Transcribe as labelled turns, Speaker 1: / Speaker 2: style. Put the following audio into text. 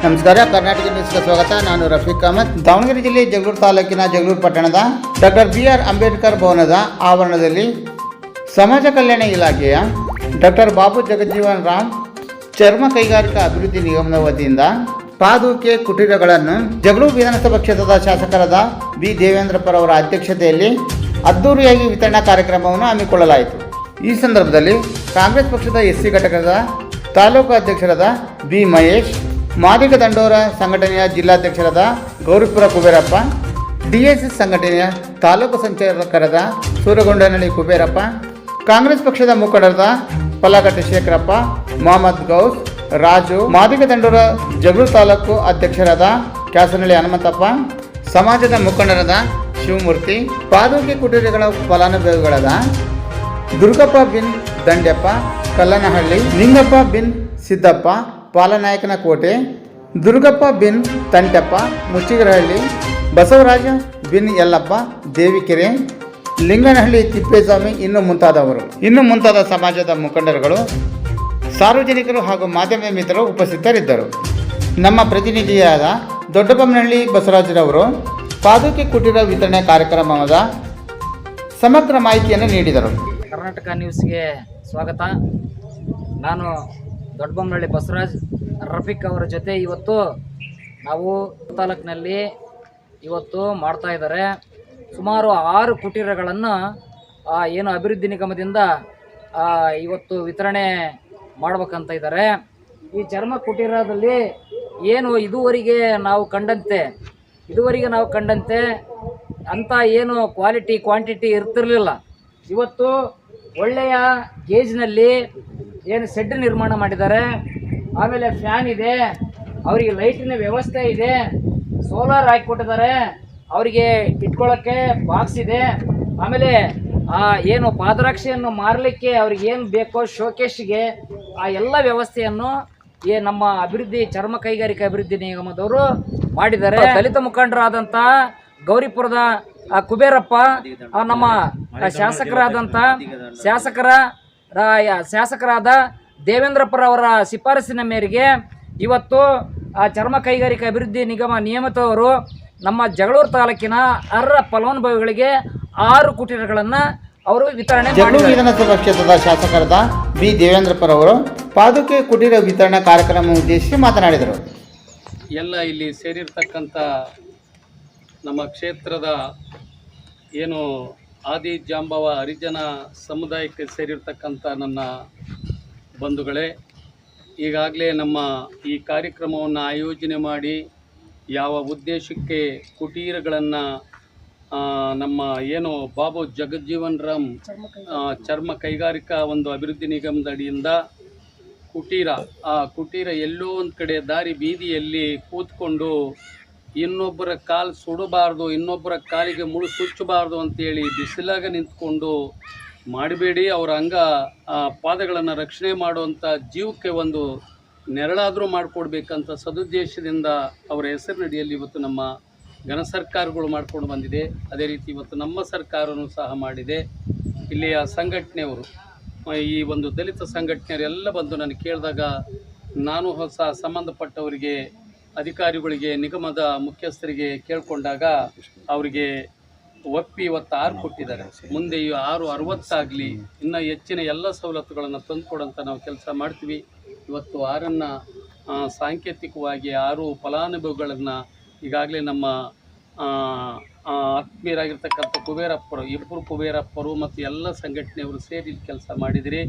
Speaker 1: ನಮಸ್ಕಾರ, ಕರ್ನಾಟಕ ನ್ಯೂಸ್ಗೆ ಸ್ವಾಗತ. ನಾನು ರಫೀಕ್ ಅಹಮದ್. ದಾವಣಗೆರೆ ಜಿಲ್ಲೆ ಜಗಳೂರು ತಾಲೂಕಿನ ಜಗಳೂರು ಪಟ್ಟಣದ ಡಾಕ್ಟರ್ BR ಅಂಬೇಡ್ಕರ್ ಭವನದ ಆವರಣದಲ್ಲಿ ಸಮಾಜ ಕಲ್ಯಾಣ ಇಲಾಖೆಯ ಡಾಕ್ಟರ್ ಬಾಬು ಜಗಜೀವನ್ ರಾಮ್ ಚರ್ಮ ಕೈಗಾರಿಕಾ ಅಭಿವೃದ್ಧಿ ನಿಗಮದ ವತಿಯಿಂದ ಪಾದುಕೆ ಕುಟೀರಗಳನ್ನು ಜಗಳೂರು ವಿಧಾನಸಭಾ ಕ್ಷೇತ್ರದ ಶಾಸಕರಾದ ಬಿ ದೇವೇಂದ್ರಪ್ಪರವರ ಅಧ್ಯಕ್ಷತೆಯಲ್ಲಿ ಅದ್ದೂರಿಯಾಗಿ ವಿತರಣಾ ಕಾರ್ಯಕ್ರಮವನ್ನು ಹಮ್ಮಿಕೊಳ್ಳಲಾಯಿತು. ಈ ಸಂದರ್ಭದಲ್ಲಿ ಕಾಂಗ್ರೆಸ್ ಪಕ್ಷದ SC ಘಟಕದ ತಾಲೂಕು ಅಧ್ಯಕ್ಷರಾದ ಬಿ ಮಹೇಶ್, ಮಾದಿಗ ದಂಡೋರ ಸಂಘಟನೆಯ ಜಿಲ್ಲಾಧ್ಯಕ್ಷರಾದ ಗೌರಿಪುರ ಕುಬೇರಪ್ಪ, DSS ಸಂಘಟನೆಯ ತಾಲೂಕು ಸಂಚಾಲಕರಾದ ಸೂರಗೊಂಡನಹಳ್ಳಿ ಕುಬೇರಪ್ಪ, ಕಾಂಗ್ರೆಸ್ ಪಕ್ಷದ ಮುಖಂಡರಾದ ಪಲ್ಲಗಟ್ಟೆ ಶೇಖರಪ್ಪ, ಮೊಹಮ್ಮದ್ ಗೌಸ್, ರಾಜು, ಮಾದಿಗ ದಂಡೋರ ಜಗಳೂರು ತಾಲೂಕು ಅಧ್ಯಕ್ಷರಾದ ಕ್ಯಾಸನಹಳ್ಳಿ ಹನುಮಂತಪ್ಪ, ಸಮಾಜದ ಮುಖಂಡರಾದ ಶಿವಮೂರ್ತಿ, ಪಾದುಕೆ ಕುಟೀರಗಳ ಫಲಾನುಭವಿಗಳಾದ ದುರ್ಗಪ್ಪ ಬಿನ್ ದಂಡ್ಯಪ್ಪ ಕಲ್ಲನಹಳ್ಳಿ, ನಿಂಗಪ್ಪ ಬಿನ್ ಸಿದ್ದಪ್ಪ ಪಾಲನಾಯಕನ ಕೋಟೆ, ದುರ್ಗಪ್ಪ ಬಿನ್ ತಂಟಪ್ಪ ಮುಷ್ಟಿಗರಹಳ್ಳಿ, ಬಸವರಾಜ ಬಿನ್ ಯಲ್ಲಪ್ಪ ದೇವಿಕೆರೆ, ಲಿಂಗನಹಳ್ಳಿ ತಿಪ್ಪೇಸ್ವಾಮಿ ಇನ್ನು ಮುಂತಾದ ಸಮಾಜದ ಮುಖಂಡರುಗಳು, ಸಾರ್ವಜನಿಕರು ಹಾಗೂ ಮಾಧ್ಯಮ ಮಿತ್ರರು ಉಪಸ್ಥಿತರಿದ್ದರು. ನಮ್ಮ ಪ್ರತಿನಿಧಿಯಾದ ದೊಡ್ಡಬೊಮ್ಮನಹಳ್ಳಿ ಬಸವರಾಜರವರು ಪಾದುಕೆ ಕುಟೀರ ವಿತರಣೆ ಕಾರ್ಯಕ್ರಮದ ಸಮಗ್ರ ಮಾಹಿತಿಯನ್ನು ನೀಡಿದರು.
Speaker 2: ಕರ್ನಾಟಕ ನ್ಯೂಸ್ಗೆ ಸ್ವಾಗತ. ನಾನು ದೊಡ್ಡಬೊಮ್ಮನಹಳ್ಳಿ ಬಸವರಾಜ್ ರಫೀಕ್ ಅವರ ಜೊತೆ ಇವತ್ತು ನಾವು ತಾಲೂಕಿನಲ್ಲಿ ಇವತ್ತು ಮಾಡ್ತಾ ಇದ್ದಾರೆ. ಸುಮಾರು 6 ಕುಟೀರಗಳನ್ನು ಏನು ಅಭಿವೃದ್ಧಿ ನಿಗಮದಿಂದ ಇವತ್ತು ವಿತರಣೆ ಮಾಡ್ಬೇಕಂತ ಇದ್ದಾರೆ. ಈ ಚರ್ಮ ಕುಟೀರದಲ್ಲಿ ಏನು ಇದುವರೆಗೆ ನಾವು ಕಂಡಂತೆ ಅಂಥ ಏನು ಕ್ವಾಂಟಿಟಿ ಇರ್ತಿರಲಿಲ್ಲ. ಇವತ್ತು ಒಳ್ಳೆಯ ಗೇಜ್ನಲ್ಲಿ ಏನು ಶೆಡ್ ನಿರ್ಮಾಣ ಮಾಡಿದ್ದಾರೆ. ಆಮೇಲೆ ಫ್ಯಾನ್ ಇದೆ, ಅವರಿಗೆ ಲೈಟಿನ ವ್ಯವಸ್ಥೆ ಇದೆ, ಸೋಲಾರ್ ಹಾಕಿಕೊಟ್ಟಿದ್ದಾರೆ, ಅವರಿಗೆ ಇಟ್ಕೊಳ್ಳೋಕ್ಕೆ ಬಾಕ್ಸ್ ಇದೆ. ಆಮೇಲೆ ಏನು ಪಾದರಕ್ಷೆಯನ್ನು ಮಾರಲಿಕ್ಕೆ ಅವ್ರಿಗೆ ಏನು ಬೇಕೋ ಶೋಕೇಶ್ಗೆ ಆ ಎಲ್ಲ ವ್ಯವಸ್ಥೆಯನ್ನು ನಮ್ಮ ಚರ್ಮ ಕೈಗಾರಿಕಾ ಅಭಿವೃದ್ಧಿ ನಿಗಮದವರು ಮಾಡಿದ್ದಾರೆ. ದಲಿತ ಮುಖಂಡರಾದಂಥ ಗೌರಿಪುರದ ಕುಬೇರಪ್ಪ, ನಮ್ಮ ಶಾಸಕರಾದ ದೇವೇಂದ್ರಪ್ಪರವರ ಶಿಫಾರಸಿನ ಮೇರೆಗೆ ಇವತ್ತು ಚರ್ಮ ಕೈಗಾರಿಕಾ ಅಭಿವೃದ್ಧಿ ನಿಗಮ ನಿಯಮಿತವರು ನಮ್ಮ ಜಗಳೂರು ತಾಲೂಕಿನ ಅರ್ಹ ಫಲಾನುಭವಿಗಳಿಗೆ 6 ಕುಟೀರಗಳನ್ನು ಅವರು ವಿತರಣೆ
Speaker 1: ಜಗಳೂರು ವಿಧಾನಸಭಾ ಕ್ಷೇತ್ರದ ಶಾಸಕರಾದ ಬಿ ದೇವೇಂದ್ರಪ್ಪರವರು ಪಾದುಕೆ ಕುಟೀರ ವಿತರಣಾ ಕಾರ್ಯಕ್ರಮ ಉದ್ದೇಶಿಸಿ ಮಾತನಾಡಿದರು.
Speaker 3: ಎಲ್ಲ ಇಲ್ಲಿ ಸೇರಿರ್ತಕ್ಕಂಥ ನಮ್ಮ ಕ್ಷೇತ್ರದ ಏನು ಆದಿ ಜಾಂಬವ ಹರಿಜನ ಸಮುದಾಯಕ್ಕೆ ಸೇರಿರ್ತಕ್ಕಂಥ ನನ್ನ ಬಂಧುಗಳೇ, ಈಗಾಗಲೇ ನಮ್ಮ ಈ ಕಾರ್ಯಕ್ರಮವನ್ನು ಆಯೋಜನೆ ಮಾಡಿ ಯಾವ ಉದ್ದೇಶಕ್ಕೆ ಕುಟೀರಗಳನ್ನು ನಮ್ಮ ಏನು ಬಾಬು ಜಗಜೀವನ್ ರಾಮ್ ಚರ್ಮ ಕೈಗಾರಿಕಾ ಒಂದು ಅಭಿವೃದ್ಧಿ ನಿಗಮದ ಅಡಿಯಿಂದ ಕುಟೀರ ಎಲ್ಲೋ ಒಂದು ಕಡೆ ದಾರಿ ಬೀದಿಯಲ್ಲಿ ಕೂತ್ಕೊಂಡು ಇನ್ನೊಬ್ಬರ ಕಾಲು ಸುಡಬಾರ್ದು, ಇನ್ನೊಬ್ಬರ ಕಾಲಿಗೆ ಮುಳು ಚುಚ್ಚಬಾರ್ದು ಅಂತೇಳಿ ಬಿಸಿಲಾಗ ನಿಂತ್ಕೊಂಡು ಮಾಡಬೇಡಿ. ಅವರ ಪಾದಗಳನ್ನು ರಕ್ಷಣೆ ಮಾಡುವಂಥ ಜೀವಕ್ಕೆ ಒಂದು ನೆರಳಾದರೂ ಮಾಡಿಕೊಡ್ಬೇಕಂತ ಸದುದ್ದೇಶದಿಂದ ಅವರ ಹೆಸರಿನಡಿಯಲ್ಲಿ ಇವತ್ತು ನಮ್ಮ ಘನ ಸರ್ಕಾರಗಳು ಮಾಡ್ಕೊಂಡು ಬಂದಿದೆ. ಅದೇ ರೀತಿ ಇವತ್ತು ನಮ್ಮ ಸರ್ಕಾರವೂ ಸಹ ಮಾಡಿದೆ. ಇಲ್ಲಿಯ ಸಂಘಟನೆಯವರು, ಈ ಒಂದು ದಲಿತ ಸಂಘಟನೆಯವರೆಲ್ಲ ಬಂದು ನನಗೆ ಕೇಳಿದಾಗ ನಾನು ಸಂಬಂಧಪಟ್ಟವರಿಗೆ, ಅಧಿಕಾರಿಗಳಿಗೆ, ನಿಗಮದ ಮುಖ್ಯಸ್ಥರಿಗೆ ಕೇಳಿಕೊಂಡಾಗ ಅವರಿಗೆ ಒಪ್ಪಿ ಇವತ್ತು 6 ಕೊಟ್ಟಿದ್ದಾರೆ. ಮುಂದೆ ಈ 6 60 ಆಗಲಿ, ಇನ್ನೂ ಹೆಚ್ಚಿನ ಎಲ್ಲ ಸವಲತ್ತುಗಳನ್ನು ತಂದುಕೊಡಂತ ನಾವು ಕೆಲಸ ಮಾಡ್ತೀವಿ. ಇವತ್ತು 6 ಸಾಂಕೇತಿಕವಾಗಿ 6 ಫಲಾನುಭವಿಗಳನ್ನು ಈಗಾಗಲೇ ನಮ್ಮ ಆತ್ಮೀಯರಾಗಿರ್ತಕ್ಕಂಥ ಇಬ್ಬರು ಕುಬೇರಪ್ಪರು ಮತ್ತು ಎಲ್ಲ ಸಂಘಟನೆಯವರು ಸೇರಿ ಕೆಲಸ ಮಾಡಿದಿರಿ.